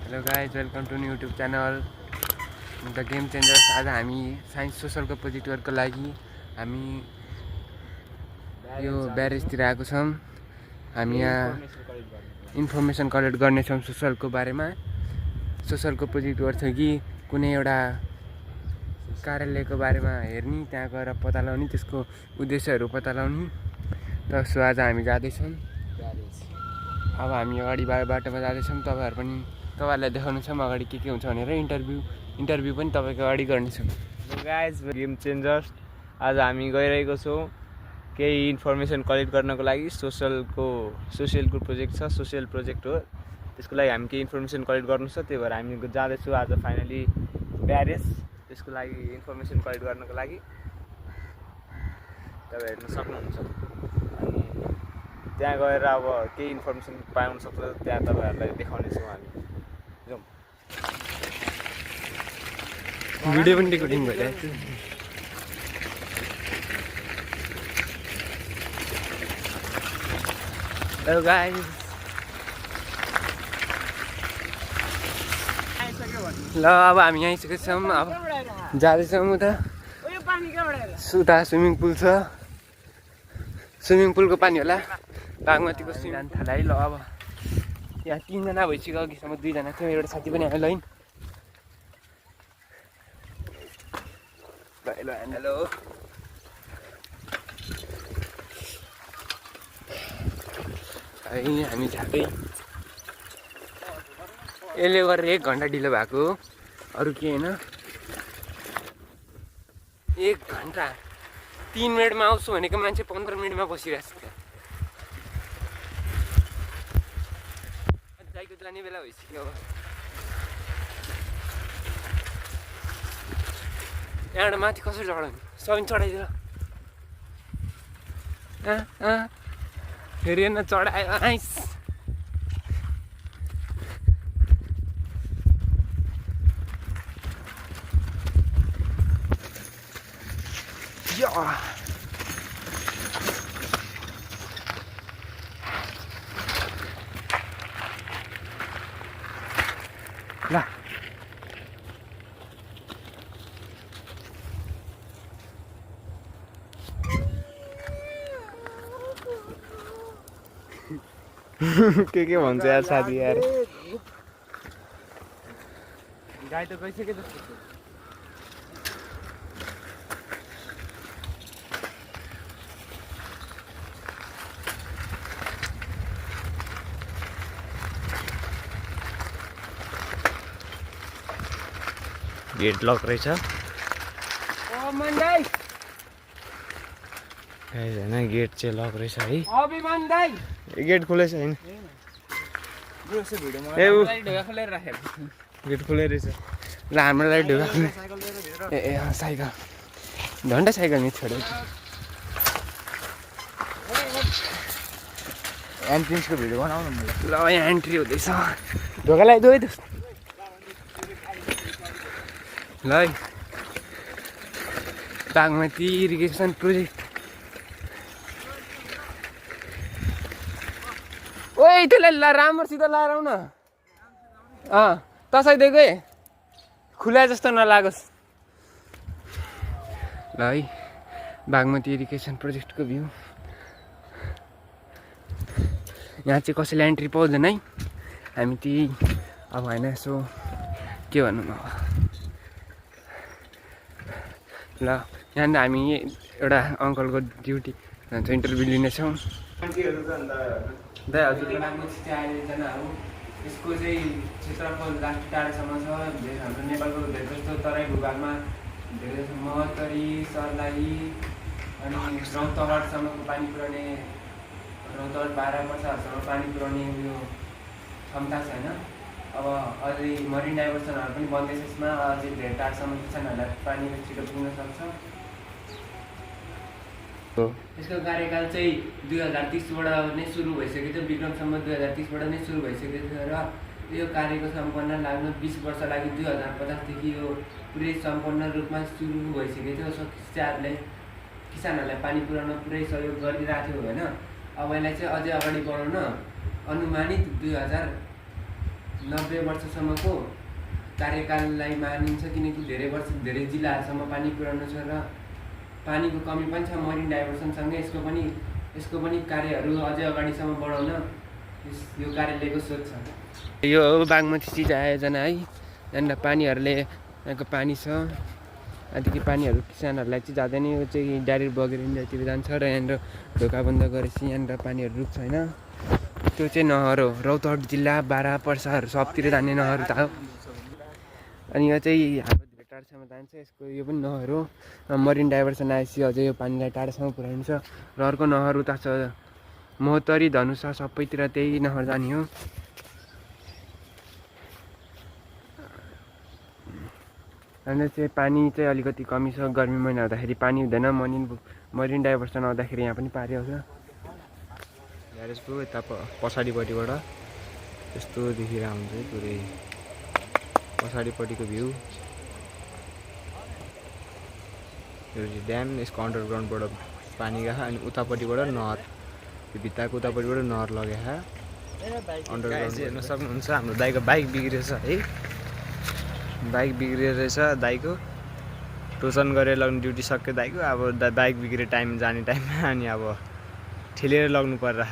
Hello guys, welcome to YouTube channel the game changers. आज हामी science सोसलको project वर्कको लागि हामी यो ब्यारेजतिर आएको छौँ। हामी यहाँ इन्फर्मेसन कलेक्ट गर्नेछौँ सोसलको बारेमा। सोसलको प्रोजेक्ट वर्क छ कि कुनै एउटा कार्यालयको बारेमा हेर्ने, त्यहाँ गएर पत्ता लगाउने, त्यसको उद्देश्यहरू पत्ता लगाउने। तसो आज हामी जाँदैछौँ ब्यारेज। अब हामी अगाडि बाटोमा जाँदैछौँ। तपाईँहरूलाई देखाउनु छ अगाडि के हुन्छ भनेर। इन्टरभ्यू पनि तपाईँको अगाडि गर्नेछौँ। गाइज, गेम चेन्जर्स आज हामी गइरहेको छौँ केही इन्फर्मेसन कलेक्ट गर्नको लागि। सोसियलको प्रोजेक्ट छ, सोसियल प्रोजेक्ट हो। त्यसको लागि हामी केही इन्फर्मेसन कलेक्ट गर्नु छ, त्यही भएर हामी जाँदैछौँ आज फाइनली ब्यारेज। त्यसको लागि इन्फर्मेसन कलेक्ट गर्नको लागि तपाईँ हेर्न सक्नुहुन्छ। अनि त्यहाँ गएर अब केही इन्फर्मेसन पाउन सक्छ, त्यहाँ तपाईँहरूलाई देखाउनेछौँ हामी। जाउँ। भिडियो पनि रेकर्डिङ भइरहेको छ। हेलो गाइस, ल अब हामी यहाँ आइसकेका छौँ। अब जाँदैछौँ उता स्विमिङ पुल छ। स्विमिङ पुलको पानी होला, बागमतीको जान थाल्यो है। ल अब यहाँ 3 जना भइसक्यो, अघिसम्म 2 जना थियो, एउटा साथी पनि आयो। ल हेलो है, हामी झ्यापै यसले गरेर 1 घन्टा ढिलो भएको, अरू के होइन। 1 घन्टा 3 मिनटमा आउँछु भनेको मान्छे 15 मिनटमा बसिरहेको छ। जाइको जाने बेला भइसक्यो। अब यहाँबाट माथि कसरी चढाउने? सबै चढाइदिएर फेरि हेर्न चढायो आइस। ल के भन्छ यार साथी यार। गाई त गइसक्यो जस्तो छ। गेट लक रहेछ। होइन, गेट चाहिँ लक रहेछ है। गेट खुलेछ होइन, गेट खुले रहेछ। ल हाम्रो लागि ढुका खुल्यो। ए साइकल झन्डै साइकल नि छोड्यो। एन्ट्रेन्सको भिडियो बनाउनु न। ल यहाँ एन्ट्री हुँदैछ। ढोका लगाइदियो है त। ल है, बागमती इरिगेसन प्रोजेक्ट। ओइ त्यसलाई राम्रोसित लाएर आऊ न। तसाइदिएको है, खुला जस्तो नलागोस्। ल है, बागमती इरिगेसन प्रोजेक्टको भ्यू। यहाँ चाहिँ कसैले एन्ट्री पाउँदैन है। हामी त्यही अब होइन, यसो के भनौँ अब। ल यहाँ हामी एउटा अङ्कलको ड्युटी भन्छ इन्टरभ्यू लिनेछौँ। दाइ हजुरको नाम चाहिँ एकजना हो। यसको चाहिँ क्षेत्रफल लास्टी टाढासम्म छ। हाम्रो नेपालको धेरै जस्तो तराई भूभागमा धेरै जस्तो महोत्तरी, सर्लाही अनि रौतहटसम्मको पानी पुर्याउने, रौतहट बाह्र वर्षहरूसम्म पानी पुर्याउने उयो क्षमता छैन। अब अझै मरिन डाइभर्सनहरू पनि बन्दैछ। यसमा अझै धेरै टाढासम्म किसानहरूलाई पानी छिटो पुग्न सक्छ। यसको कार्यकाल चाहिँ 2030बाट नै सुरु भइसकेको थियो। विक्रमसम्म 2030बाट नै सुरु भइसकेको थियो र यो कार्यको सम्पन्न लाग्न 20 वर्ष लागि 2050देखि यो पुरै सम्पन्न रूपमा सुरु भइसकेको थियो। किसानहरूलाई पानी पुर्याउन पुरै सहयोग गरिरहेको थियो होइन। अब यसलाई चाहिँ अझै अगाडि बढाउन अनुमानित 90 वर्षसम्मको कार्यकाललाई मानिन्छ, किनकि धेरै जिल्लाहरूसम्म पानी पुर्याउनु छ र पानीको कमी पनि छ। मरिन डाइभर्सनसँगै यसको पनि कार्यहरू अझै अगाडिसम्म बढाउन यो कार्यालयको सोच छ। यो बागमती सिँचाइ आयोजना है, यहाँनिर पानीहरूले यहाँको पानी छ, यहाँदेखि पानीहरू किसानहरूलाई चाहिँ जाँदैन, यो चाहिँ डाइरेक्ट बगेर इन्डियातिर जान्छ र यहाँनिर ढोका बन्द गरेपछि यहाँनिर पानीहरू रुक्छ होइन। त्यो चाहिँ नहर हो, रौतहट जिल्ला, बारा, पर्साहरू सबतिर जाने नहर त हो। अनि यो चाहिँ हाम्रो धेरै टाढोसम्म जान्छ, यसको यो पनि नहर हो। मरिन डाइभर्सन आएपछि अझै यो पानीलाई टाढोसम्म पुऱ्याइन्छ। र अर्को नहर उता छ महोत्तरी, धनुषा, सबैतिर त्यही नहर जाने हो। यहाँनिर चाहिँ पानी चाहिँ अलिकति कमी छ, गर्मी महिना हुँदाखेरि पानी हुँदैन। मरिन डाइभर्सन आउँदाखेरि यहाँ पनि पानी आउँछ। ग्यारेजको यता पछाडिपट्टिबाट यस्तो देखिरहेको हुन्छ पुरै पछाडिपट्टिको भ्यू। यो चाहिँ ड्याम, यसको अन्डरग्राउन्डबाट पानी गएको, अनि उतापट्टिबाट नहर, त्यो भित्ताको उतापट्टिबाट नहर लगेको अन्डरग्राउन्ड। हेर्न सक्नुहुन्छ हाम्रो दाइको बाइक बिग्रेछ है, बाइक बिग्रिएर रहेछ दाइको। टोचन गरेर लग्नु ड्युटी सक्यो दाइको। अब बाइक बिग्रे टाइम जाने टाइममा अनि अब ठेलेर लग्नु पर्छ।